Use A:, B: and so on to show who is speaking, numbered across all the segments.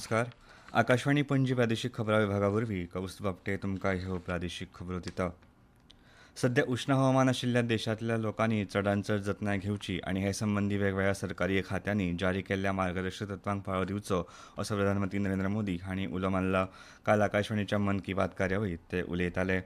A: नमस्कार. आकाशवाणी पणजी प्रादेशीक खबरां विभागावरवीं कौस्तुभ बापटे तुमकां ह्यो प्रादेशीक खबरो दिता. सध्या उष्ण हवामान आशिल्ल्या देशांतल्या लोकांनी चडांत चड जतनाय घेवची आनी हे संबंदी वेगवेगळ्या सरकारी खात्यांनी जारी केल्ल्या मार्गदर्शक तत्वांक पाळो दिवचो असो प्रधानमंत्री नरेंद्र मोदी हांणी उलो मारला. काल आकाशवाणीच्या मन की बात कार्यावळींत ते उलयताले.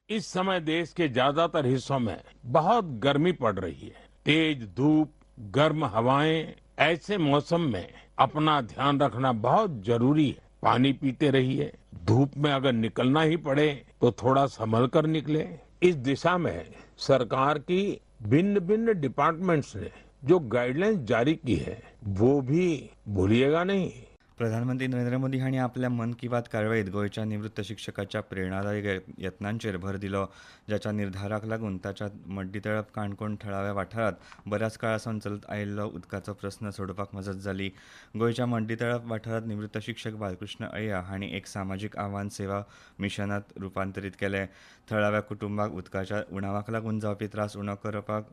B: इस समय देश के ज्यादातर हिस्सों में बहुत गर्मी पड़ रही है। तेज धूप, गर्म हवाएं, ऐसे मौसम में अपना ध्यान रखना बहुत जरूरी है। पानी पीते रहिए। धूप में अगर निकलना ही पड़े तो थोड़ा संभल कर निकले। इस दिशा में सरकार की भिन्न भिन्न डिपार्टमेंट्स ने जो गाइडलाइंस जारी की है वो भी भूलिएगा नहीं।
A: प्रधानमंत्री नरेंद्र मोदी हांणी आपल्या मन की बात कार्यावळींत गोंयच्या निवृत्त शिक्षकाच्या प्रेरणादायी यत्नांचेर भर दिलो, जाच्या निर्धाराक लागून ताच्या मड्डीतळप काणकोण थळाव्या वाठारांत बऱ्याच काळासावन चलत आयिल्लो उदकाचो प्रस्न सोडोवपाक मजत जाली. गोंयच्या मड्डीतळप वाठारांत निवृत्त शिक्षक बालकृष्ण अय्या हांणी एक सामाजीक आव्हान सेवा मिशनांत रुपांतरीत केलें. थळाव्या कुटुंबाक उदकाच्या उणावाक लागून जावपी त्रास उणो करपाक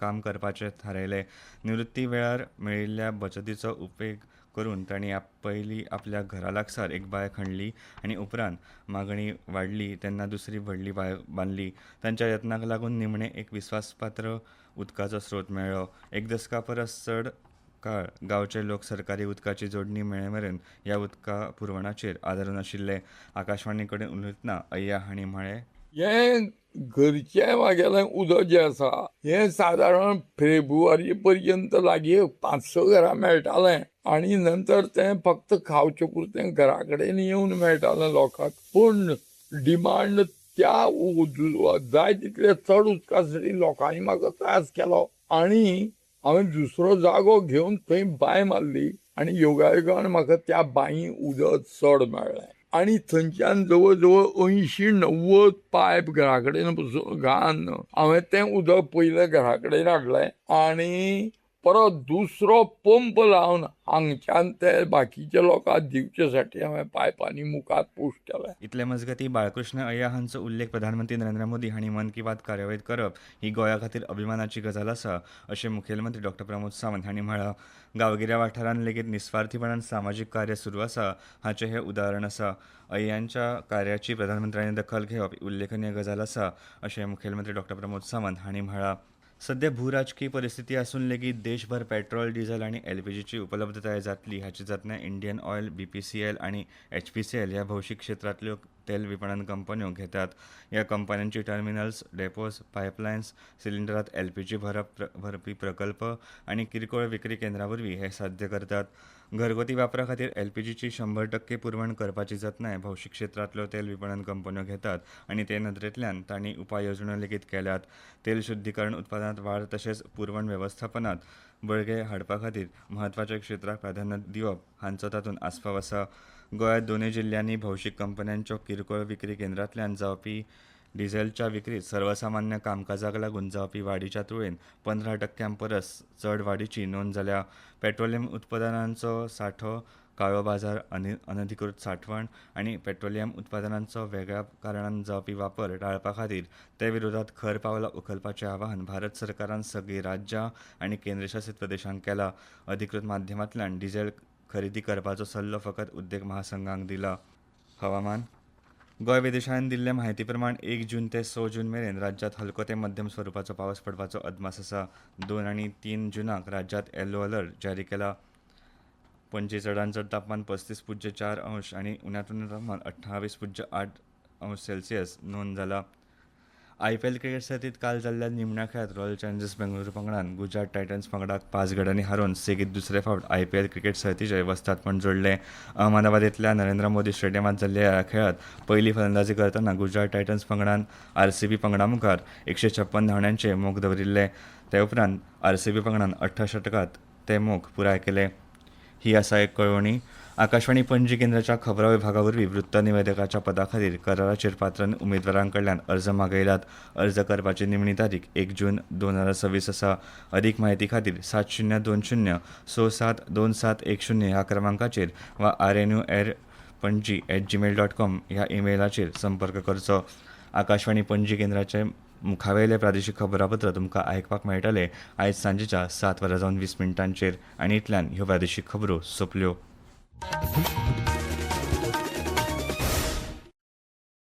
A: काम करपाचें थारायलें. निवृत्ती वेळार मेळिल्ल्या बचतीचो उपेग करून तांणी पयलीं आपल्या घरा लागसार एक बांय खणली आनी उपरांत मागणी वाडली तेन्ना दुसरी व्हडली बांय बांदली. तांच्या यत्नाक लागून निमणें एक विस्वासपात्र उदकाचो स्रोत मेळ्ळो. एक दशका परस चड काळ गांवचे लोक सरकारी उदकाची जोडणी मेळे मेरेन ह्या उदका पुरवणाचेर आदारून आशिल्ले. आकाशवाणी कडेन उलयतना अय्या हांणी म्हळें,
C: हें घरचें म्हागेलें उदक जें आसा हें सादारण फेब्रुवारी पर्यंत लागीं 5-6 घरां मेळटालें आनी नंतर तें फक्त खावचे पुरतें घरा कडेन येवन मेळटालें लोकांक. पूण डिमांड त्या जाय तितले चड उदका साठी लोकांनी म्हाका त्रास केलो आनी हांवें दुसरो जागो घेवन थंय बांय मारली आनी योगायोगान म्हाका त्या बांयी उदक चड मेळ्ळें आनी थंयच्यान जवळ जवळ 80-90 पायप घरा कडेन घालन हांवें तें उदक पयलें घरा कडेन हाडलें आनी परत दुसरो पंप लावन हांगच्यान ते बाकीच्या लोकांक दिवचे साठी हांवें पायपांनी मुखार पुश केलें.
A: इतले मजगतीं बाळकृष्ण अय्या हांचो उल्लेख प्रधानमंत्री नरेंद्र मोदी हांणी मन की बात कार्यावळींत करप ही गोंया खातीर अभिमानाची गजाल आसा अशें मुखेलमंत्री डॉ. प्रमोद सावंत हांणी म्हळां. गांवगिऱ्या वाठारांत लेगीत निस्वार्थीपणान सामाजीक कार्य सुरू आसा हाचें हें उदाहरण आसा. अय्यांच्या कार्याची प्रधानमंत्र्यांनी दखल घेवप उल्लेखनीय गजाल आसा अशें मुखेलमंत्री डॉ. प्रमोद सावंत हांणी म्हळां. सध्या भूराजकी परिस्थिती आसून लेगीत देशभर पेट्रोल डिझेल आनी एलपीजीची उपलब्धताय जातली हाची जतनाय इंडियन ऑयल, बीपीसीएल आनी एचपीसीएल ह्या भौशीक क्षेत्रांतल्यो तेल विपणन कंपन्यो घेतात. ह्या कंपन्यांची टर्मिनल्स, डेपोज, पायपलायन्स, सिलिंडरांत एलपीजी भरपी प्रकल्प आनी किरकोळ विक्री केंद्रां वरवीं हे साध्य करतात. घरगुती वापरा खातीर एलपीजीची 100% पुरवण करपाची जतनाय भौशीक क्षेत्रांतल्यो तेल विपणन कंपन्यो घेतात आनी ते नदरेंतल्यान तांणी उपाय येवजण्यो लेगीत केल्यात. तेल शुद्धीकरण उत्पादनांत वाड तशेंच पुरवण वेवस्थापनांत बळगे हाडपा खातीर म्हत्वाच्या क्षेत्राक प्राधान्य दिवप हांचो तातूंत आस्पाव आसा. गोंयांत दोनूय जिल्ल्यांनी भौशीक कंपन्यांच्यो किरकोळ विक्री केंद्रांतल्यान जावपी डिझेलच्या विक्रीत सर्वसामान्य कामकाजाक लागून जावपी वाडीच्या तुळेन 15% परस चड वाडीची नोंद जाल्या. पेट्रोलियम उत्पादनांचो सांठो, काळो बाजार, अनधिकृत सांठवण आनी पेट्रोलियम उत्पादनांचो वेगळ्या कारणान जावपी वापर टाळपा खातीर ते विरोधात खर पावलां उखलपाचें आवाहन भारत सरकारान सगळीं राज्यां आनी केंद्रशासीत प्रदेशांक केलां. अधिकृत माध्यमांतल्यान डिझेल खरेदी करपाचो सल्लो फकत उद्देग महासंघाक दिला. हवामान. गोंय वेधशाळेन दिल्ले म्हायती प्रमाण 1 जून ते 6 जून मेरेन राज्यांत हलको ते मध्यम स्वरुपाचो पावस पडपाचो अदमास आसा. 2 आनी 3 जूनाक राज्यांत येलो अलर्ट जारी केला. पणजी चडांत चड तापमान 35.4 अंश आनी उण्यांत उणें तापमान 28.8 अंश सेल्सियस नोंद जाला. आयपीएल क्रिकेट सर्तींत काल जाल्ल्या निमण्या खेळांत रॉयल चॅलेंजर्स बेंगळुरू पंगडान गुजरात टायटन्स पंगडाक 5 गड्यांनी हारोवन सेगीत दुसरे फावट आयपीएल क्रिकेट सर्तीचें वस्तादपण जोडलें. अहमदाबादेंतल्या नरेंद्र मोदी स्टेडियमांत जाल्ल्या ह्या खेळांत पयली फलंदाजी करतना गुजरात टायटन्स पंगडान आरसीबी पंगडा मुखार 156 धांवड्यांचें मोग दवरिल्लें. ते उपरांत आरसीबी पंगडान 18 षटकांत तें मोग पुराय केलें. ही आसा एक कळवणी. आकाशवाणी पणजी केंद्राच्या खबरां विभागा वरवीं वृत्त निवेदकाच्या पदा खातीर कराराचेर पात्र उमेदवारां कडल्यान अर्ज मागयल्यात. अर्ज करपाची निमणी तारीख 1 जून 2026 आसा. अदीक म्हायती खातीर 7020 672710 ह्या क्रमांकाचेर वा rnuairpanji@gmail.com ह्या ईमेलाचेर संपर्क करचो. आकाशवाणी पणजी केंद्राचे मुखावेले प्रादेशीक खबरापत्र तुमकां आयकपाक मेळटले आयज सांजेच्या 7:20 आनी इतल्यान ह्यो प्रादेशीक खबरो सोंपल्यो.